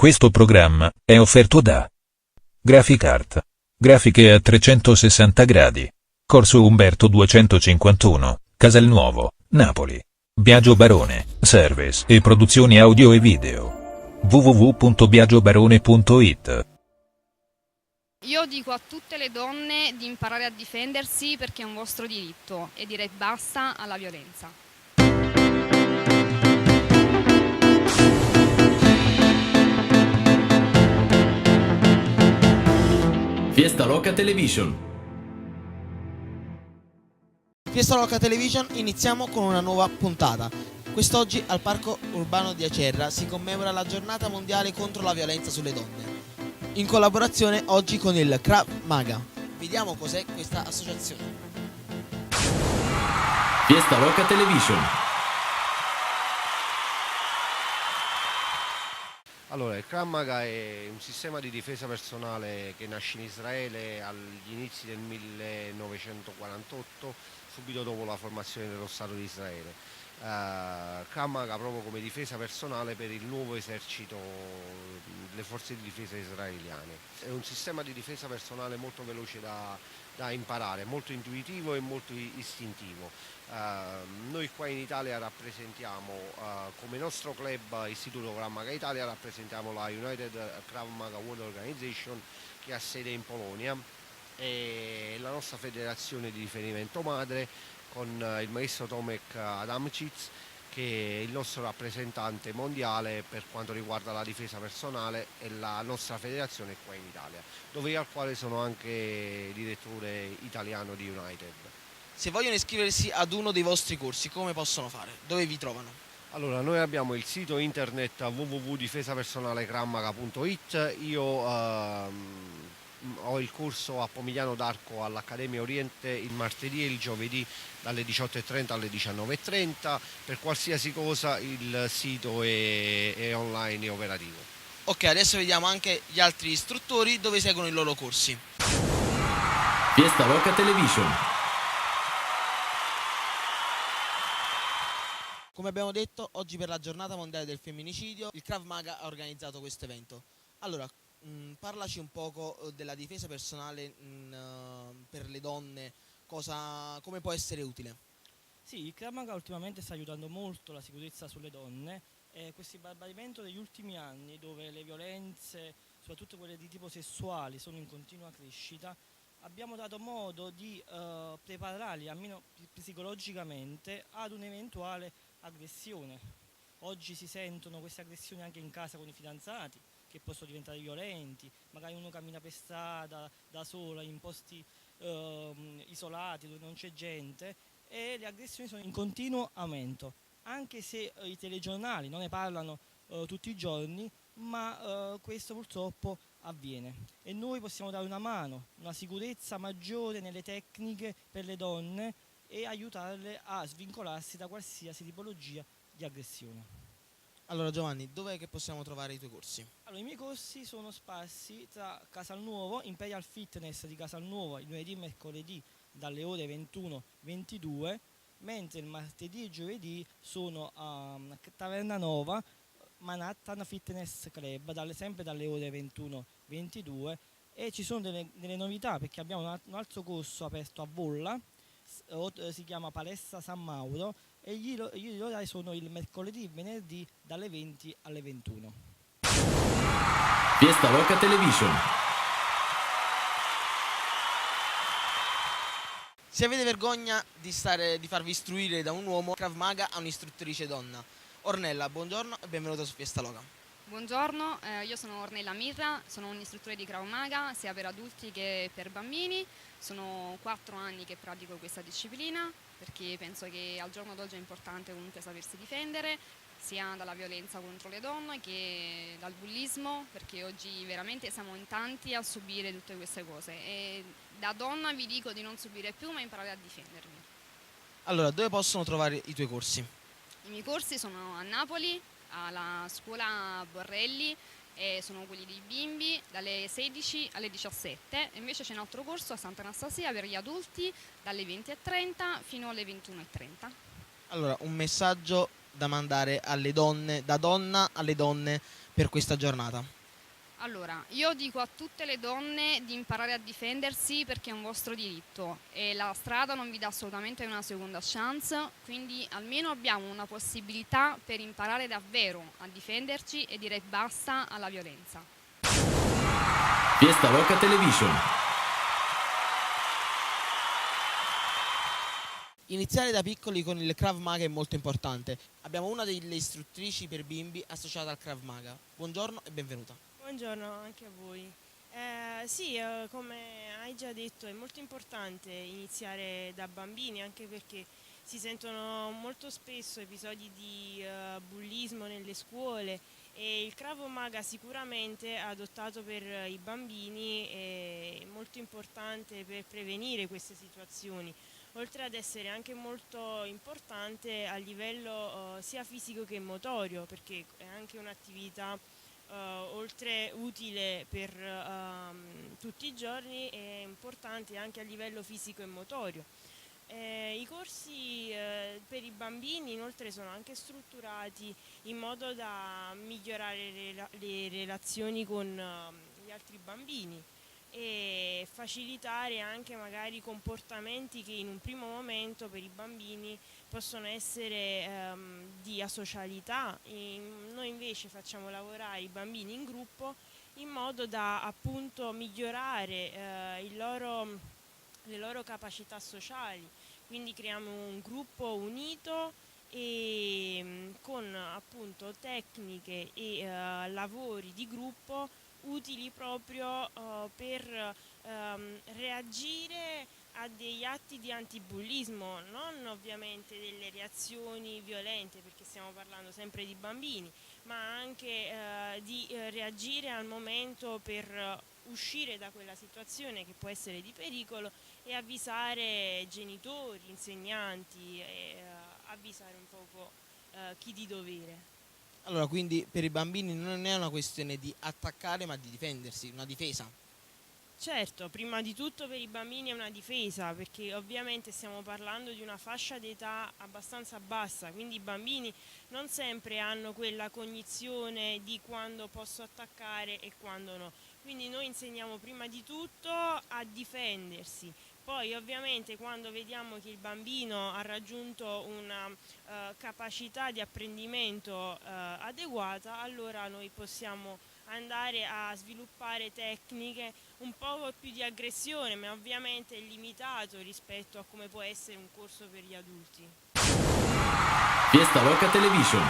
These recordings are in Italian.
Questo programma è offerto da Graphic Art. Grafiche a 360 gradi. Corso Umberto 251, Casalnuovo, Napoli. Biagio Barone, service e produzioni audio e video. www.biagiobarone.it. Io dico a tutte le donne di imparare a difendersi perché è un vostro diritto e direi basta alla violenza. Fiesta Loca Television. Fiesta Loca Television, iniziamo con una nuova puntata. Quest'oggi al Parco Urbano di Acerra si commemora la giornata mondiale contro la violenza sulle donne. In collaborazione oggi con il Krav Maga. Vediamo cos'è questa associazione. Fiesta Loca Television. Allora, il Krav Maga è un sistema di difesa personale che nasce in Israele agli inizi del 1948, subito dopo la formazione dello Stato di Israele. Krav Maga proprio come difesa personale per il nuovo esercito, le forze di difesa israeliane. È un sistema di difesa personale molto veloce da imparare, molto intuitivo e molto istintivo. Noi qua in Italia rappresentiamo, come nostro club Istituto Krav Maga Italia, rappresentiamo la United Krav Maga World Organization, che ha sede in Polonia, e la nostra federazione di riferimento madre con il maestro Tomek Adamcic, che è il nostro rappresentante mondiale per quanto riguarda la difesa personale, e la nostra federazione qua in Italia, dove io al quale sono anche direttore italiano di United. Se vogliono iscriversi ad uno dei vostri corsi, come possono fare? Dove vi trovano? Allora, noi abbiamo il sito internet www.difesapersonalecrammaga.it. Io ho il corso a Pomigliano d'Arco all'Accademia Oriente il martedì e il giovedì dalle 18:30 alle 19:30. Per qualsiasi cosa il sito è online e operativo. Ok, adesso vediamo anche gli altri istruttori dove seguono i loro corsi. Fiesta Loca Television. Come abbiamo detto, oggi per la giornata mondiale del femminicidio, il Krav Maga ha organizzato questo evento. Allora, parlaci un poco della difesa personale per le donne, come può essere utile? Sì, il Krav Maga ultimamente sta aiutando molto la sicurezza sulle donne e questo barbarimento degli ultimi anni, dove le violenze, soprattutto quelle di tipo sessuale, sono in continua crescita, abbiamo dato modo di prepararli, almeno psicologicamente, ad un'eventuale aggressione. Oggi si sentono queste aggressioni anche in casa con i fidanzati, che possono diventare violenti, magari uno cammina per strada da sola in posti isolati dove non c'è gente, e le aggressioni sono in continuo aumento, anche se i telegiornali non ne parlano tutti i giorni, ma questo purtroppo avviene e noi possiamo dare una mano, una sicurezza maggiore nelle tecniche per le donne e aiutarle a svincolarsi da qualsiasi tipologia di aggressione. Allora Giovanni, dov'è che possiamo trovare i tuoi corsi? Allora, i miei corsi sono sparsi tra Casalnuovo, Imperial Fitness di Casalnuovo, il lunedì e mercoledì dalle ore 21-22, mentre il martedì e giovedì sono a Taverna Nova, Manhattan Fitness Club, sempre dalle ore 21-22, e ci sono delle novità perché abbiamo un altro corso aperto a Volla, si chiama Palestra San Mauro, e gli orari sono il mercoledì e venerdì dalle 20 alle 21. Fiesta Loca Television. Se avete vergogna di farvi istruire da un uomo, Krav Maga ha un'istruttrice donna. Ornella, buongiorno e benvenuta su Fiesta Loca. Buongiorno, io sono Ornella Mirra, sono un istruttore di Krav Maga sia per adulti che per bambini. Sono 4 anni che pratico questa disciplina perché penso che al giorno d'oggi è importante comunque sapersi difendere sia dalla violenza contro le donne che dal bullismo, perché oggi veramente siamo in tanti a subire tutte queste cose e da donna vi dico di non subire più ma imparare a difendermi. Allora, dove possono trovare i tuoi corsi? I miei corsi sono a Napoli, alla scuola Borrelli, e sono quelli dei bimbi dalle 16 alle 17, e invece c'è un altro corso a Sant'Anastasia per gli adulti dalle 20:30 fino alle 21:30. Allora, un messaggio da mandare alle donne, da donna alle donne, per questa giornata? Allora, io dico a tutte le donne di imparare a difendersi perché è un vostro diritto e la strada non vi dà assolutamente una seconda chance, quindi almeno abbiamo una possibilità per imparare davvero a difenderci e dire basta alla violenza. Fiesta Loca Television. Iniziare da piccoli con il Krav Maga è molto importante. Abbiamo una delle istruttrici per bimbi associata al Krav Maga. Buongiorno e benvenuta. Buongiorno anche a voi. Sì, come hai già detto, è molto importante iniziare da bambini, anche perché si sentono molto spesso episodi di bullismo nelle scuole e il Krav Maga sicuramente adottato per i bambini è molto importante per prevenire queste situazioni, oltre ad essere anche molto importante a livello sia fisico che motorio, perché è anche un'attività oltre utile per tutti i giorni, è importante anche a livello fisico e motorio. I corsi per i bambini inoltre sono anche strutturati in modo da migliorare le relazioni con gli altri bambini e facilitare anche magari comportamenti che in un primo momento per i bambini possono essere di asocialità. Noi invece facciamo lavorare i bambini in gruppo in modo da appunto migliorare le loro capacità sociali, quindi creiamo un gruppo unito e con appunto tecniche e lavori di gruppo utili proprio per reagire a degli atti di antibullismo, non ovviamente delle reazioni violente, perché stiamo parlando sempre di bambini, ma anche di reagire al momento per uscire da quella situazione che può essere di pericolo e avvisare genitori, insegnanti e avvisare un poco chi di dovere. Allora, quindi per i bambini non è una questione di attaccare ma di difendersi, una difesa. Certo, prima di tutto per i bambini è una difesa, perché ovviamente stiamo parlando di una fascia d'età abbastanza bassa, quindi i bambini non sempre hanno quella cognizione di quando posso attaccare e quando no. Quindi noi insegniamo prima di tutto a difendersi. Poi ovviamente quando vediamo che il bambino ha raggiunto una capacità di apprendimento adeguata, allora noi possiamo andare a sviluppare tecniche un po' più di aggressione, ma ovviamente limitato rispetto a come può essere un corso per gli adulti. Fiesta Loca Television.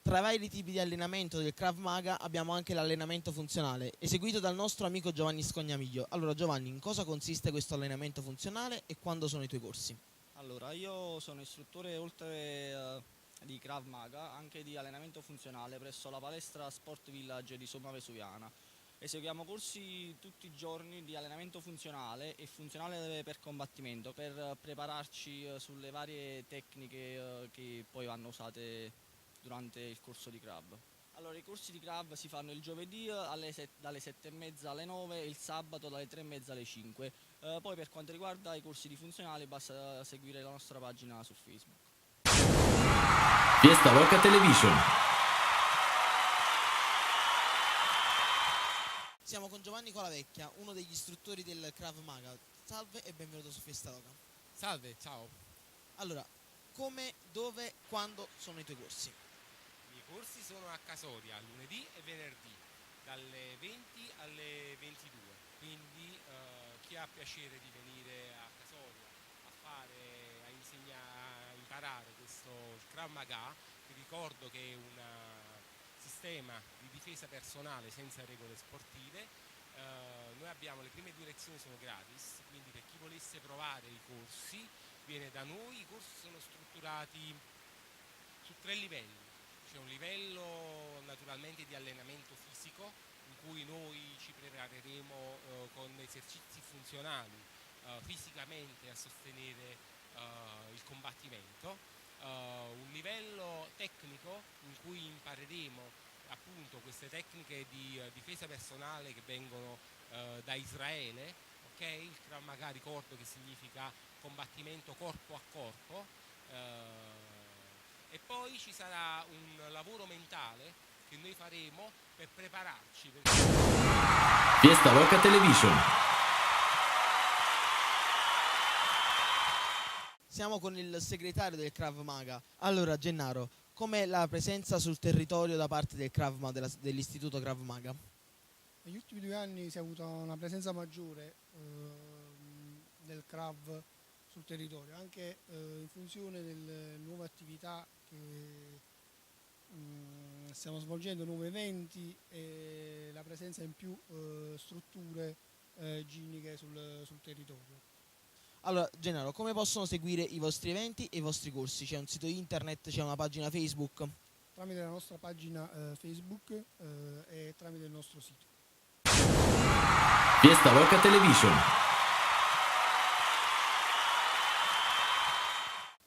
Tra i vari tipi di allenamento del Krav Maga abbiamo anche l'allenamento funzionale, eseguito dal nostro amico Giovanni Scognamiglio. Allora Giovanni, in cosa consiste questo allenamento funzionale e quando sono i tuoi corsi? Allora, io sono istruttore oltre di Krav Maga, anche di allenamento funzionale presso la palestra Sport Village di Somma Vesuviana. Eseguiamo corsi tutti i giorni di allenamento funzionale e funzionale per combattimento per prepararci sulle varie tecniche che poi vanno usate durante il corso di Krav. Allora, i corsi di Krav si fanno il giovedì dalle 7:30 alle 9 e il sabato dalle 3:30 alle 5. Poi per quanto riguarda i corsi di funzionale basta seguire la nostra pagina su Facebook. Fiesta Loca Television. Siamo con Giovanni Colavecchia, uno degli istruttori del Krav Maga. Salve e benvenuto su Fiesta Loca. Salve, ciao. Allora, come, dove, quando sono i tuoi corsi? I miei corsi sono a Casoria lunedì e venerdì dalle 20 alle 22, quindi chi ha piacere di venire a Casoria a imparare questo Krav Maga, vi ricordo che è un sistema di difesa personale senza regole sportive. Noi abbiamo le prime 2 lezioni sono gratis, quindi per chi volesse provare i corsi viene da noi. I corsi sono strutturati su 3 livelli. C'è un livello naturalmente di allenamento fisico in cui noi ci prepareremo con esercizi funzionali fisicamente a sostenere il combattimento, un livello tecnico in cui impareremo appunto queste tecniche di difesa personale che vengono da Israele, ok? Il Krav Maga, ricordo che significa combattimento corpo a corpo, e poi ci sarà un lavoro mentale che noi faremo per prepararci. Fiesta Loca Television. Siamo con il segretario del Krav Maga. Allora, Gennaro, com'è la presenza sul territorio da parte del Krav Maga, dell'istituto Krav Maga? Negli ultimi 2 anni si è avuta una presenza maggiore del Krav sul territorio, anche in funzione delle nuove attività che stiamo svolgendo, nuovi eventi e la presenza in più strutture ginniche sul territorio. Allora, Gennaro, come possono seguire i vostri eventi e i vostri corsi? C'è un sito internet, c'è una pagina Facebook? Tramite la nostra pagina Facebook e tramite il nostro sito. Fiesta Loca Television.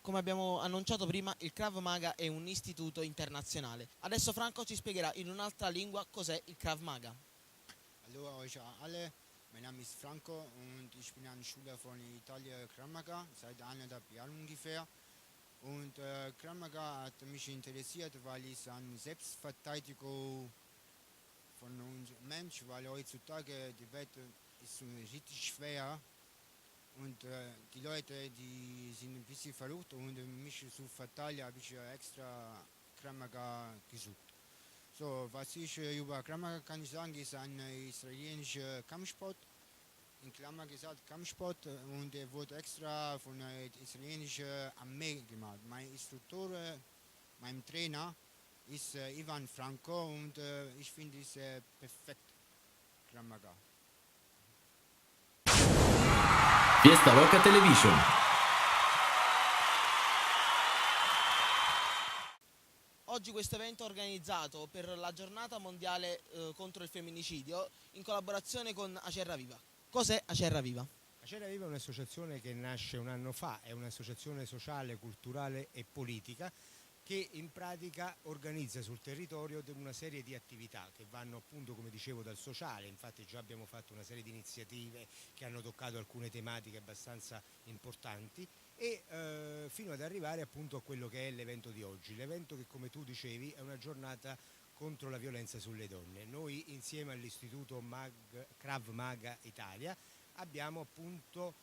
Come abbiamo annunciato prima, il Krav Maga è un istituto internazionale. Adesso Franco ci spiegherà in un'altra lingua cos'è il Krav Maga. Hallo euch alle, mein Name ist Franco und ich bin ein Schüler von Italia Krav Maga seit 1,5 Jahren ungefähr. Und Krav Maga hat mich interessiert, weil ich eine Selbstverteidigung von uns Mensch, weil heutzutage die Welt ist so richtig schwer und die Leute, die sind ein bisschen verrückt und mich zu verteidigen habe ich extra Krav Maga gesucht. So, was ich über Krav Maga kann ich sagen, ist ein israelischer Kampfsport, in Klammer gesagt Kampfsport, und er wurde extra von der israelischen Armee gemacht. Mein Instruktor, mein Trainer ist Ivan Franco und ich finde es perfekt, Krav Maga. Fiesta Loca Television. Oggi questo evento è organizzato per la giornata mondiale contro il femminicidio in collaborazione con Acerra Viva. Cos'è Acerra Viva? Acerra Viva è un'associazione che nasce 1 anno fa, è un'associazione sociale, culturale e politica che in pratica organizza sul territorio una serie di attività che vanno appunto, come dicevo, dal sociale. Infatti già abbiamo fatto una serie di iniziative che hanno toccato alcune tematiche abbastanza importanti e fino ad arrivare appunto a quello che è l'evento di oggi. L'evento che, come tu dicevi, è una giornata contro la violenza sulle donne. Noi insieme all'Istituto Krav Maga Italia abbiamo appunto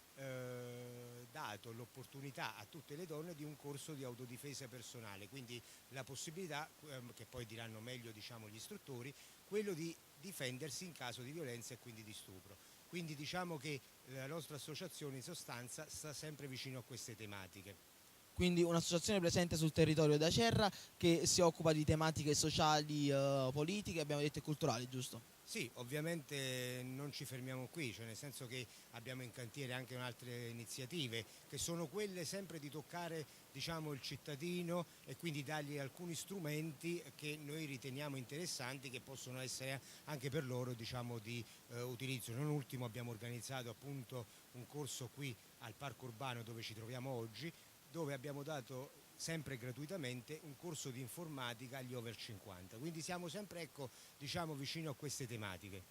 dato l'opportunità a tutte le donne di un corso di autodifesa personale, quindi la possibilità, che poi diranno meglio diciamo gli istruttori, quello di difendersi in caso di violenza e quindi di stupro. Quindi diciamo che la nostra associazione in sostanza sta sempre vicino a queste tematiche. Quindi un'associazione presente sul territorio di Acerra che si occupa di tematiche sociali, politiche, abbiamo detto, e culturali, giusto? Sì, ovviamente non ci fermiamo qui, cioè nel senso che abbiamo in cantiere anche altre iniziative che sono quelle sempre di toccare diciamo il cittadino e quindi dargli alcuni strumenti che noi riteniamo interessanti, che possono essere anche per loro diciamo di utilizzo. Non ultimo abbiamo organizzato appunto un corso qui al Parco Urbano dove ci troviamo oggi, dove abbiamo dato sempre gratuitamente un corso di informatica agli over 50, quindi siamo sempre diciamo vicino a queste tematiche.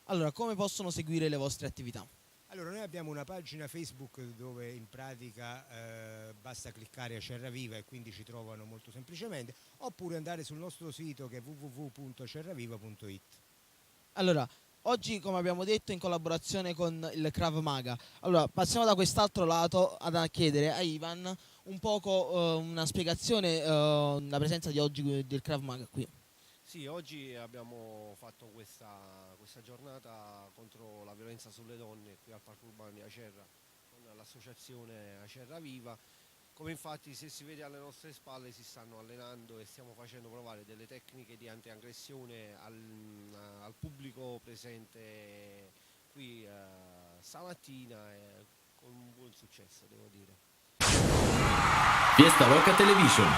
Allora, come possono seguire le vostre attività? Allora, noi abbiamo una pagina Facebook dove in pratica basta cliccare Acerra Viva e quindi ci trovano molto semplicemente, oppure andare sul nostro sito che è www.acerraviva.it. Allora, oggi, come abbiamo detto, in collaborazione con il Krav Maga. Allora, passiamo da quest'altro lato a chiedere a Ivan un poco una spiegazione della presenza di oggi del Krav Maga qui. Sì, oggi abbiamo fatto questa giornata contro la violenza sulle donne qui al Parco Urbano di Acerra con l'associazione Acerra Viva. Come infatti, se si vede alle nostre spalle, si stanno allenando e stiamo facendo provare delle tecniche di antiaggressione al pubblico presente qui stamattina, con un buon successo, devo dire. Fiesta Loca Television.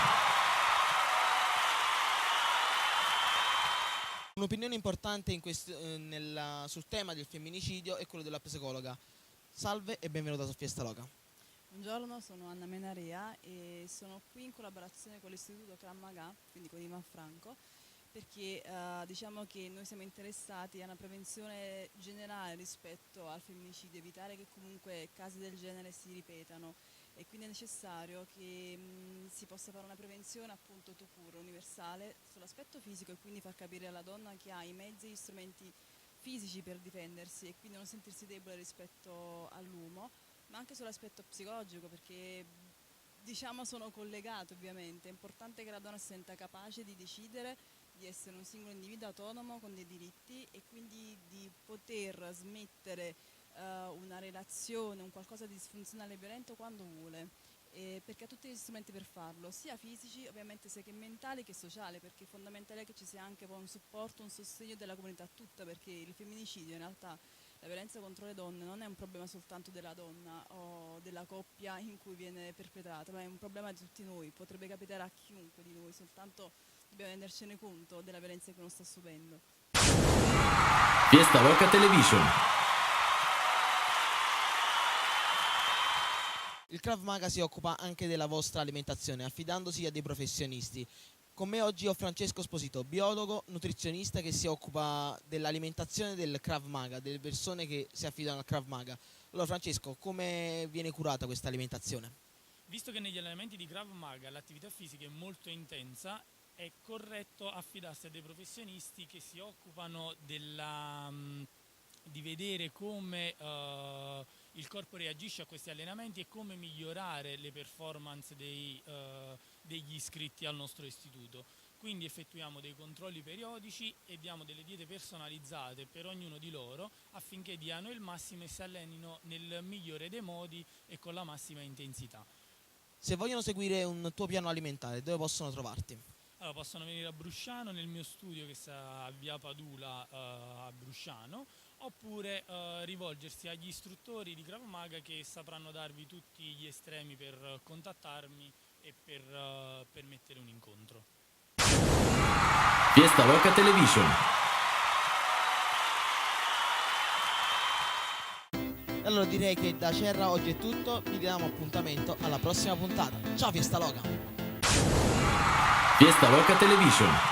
Un'opinione importante sul tema del femminicidio è quello della psicologa. Salve e benvenuta su Fiesta Loca. Buongiorno, sono Anna Menaria e sono qui in collaborazione con l'Istituto Krav Maga, quindi con Ivan Franco, perché diciamo che noi siamo interessati a una prevenzione generale rispetto al femminicidio, evitare che comunque casi del genere si ripetano, e quindi è necessario che si possa fare una prevenzione appunto tout court, universale, sull'aspetto fisico, e quindi far capire alla donna che ha i mezzi e gli strumenti fisici per difendersi e quindi non sentirsi debole rispetto all'uomo, ma anche sull'aspetto psicologico, perché diciamo sono collegate ovviamente. È importante che la donna si senta capace di decidere di essere un singolo individuo autonomo con dei diritti e quindi di poter smettere una relazione, un qualcosa di disfunzionale e violento quando vuole, perché ha tutti gli strumenti per farlo, sia fisici ovviamente sia che mentali che sociali, perché è fondamentale che ci sia anche poi un supporto, un sostegno della comunità tutta, perché il femminicidio in realtà, la violenza contro le donne non è un problema soltanto della donna o della coppia in cui viene perpetrata, ma è un problema di tutti noi, potrebbe capitare a chiunque di noi, soltanto dobbiamo rendercene conto della violenza che uno sta subendo. Fiesta Loca Television. Il Krav Maga si occupa anche della vostra alimentazione, affidandosi a dei professionisti. Con me oggi ho Francesco Sposito, biologo, nutrizionista che si occupa dell'alimentazione del Krav Maga, delle persone che si affidano al Krav Maga. Allora Francesco, come viene curata questa alimentazione? Visto che negli allenamenti di Krav Maga l'attività fisica è molto intensa, è corretto affidarsi a dei professionisti che si occupano di vedere come il corpo reagisce a questi allenamenti e come migliorare le performance degli iscritti al nostro istituto. Quindi effettuiamo dei controlli periodici e diamo delle diete personalizzate per ognuno di loro affinché diano il massimo e si allenino nel migliore dei modi e con la massima intensità. Se vogliono seguire un tuo piano alimentare, dove possono trovarti? Allora, possono venire a Brusciano nel mio studio che sta a via Padula a Brusciano, oppure rivolgersi agli istruttori di Krav Maga che sapranno darvi tutti gli estremi per contattarmi e per mettere un incontro. Fiesta Loca Television. Allora direi che da Cerra oggi è tutto, vi diamo appuntamento alla prossima puntata. Ciao Fiesta Loca! Fiesta Loca Television.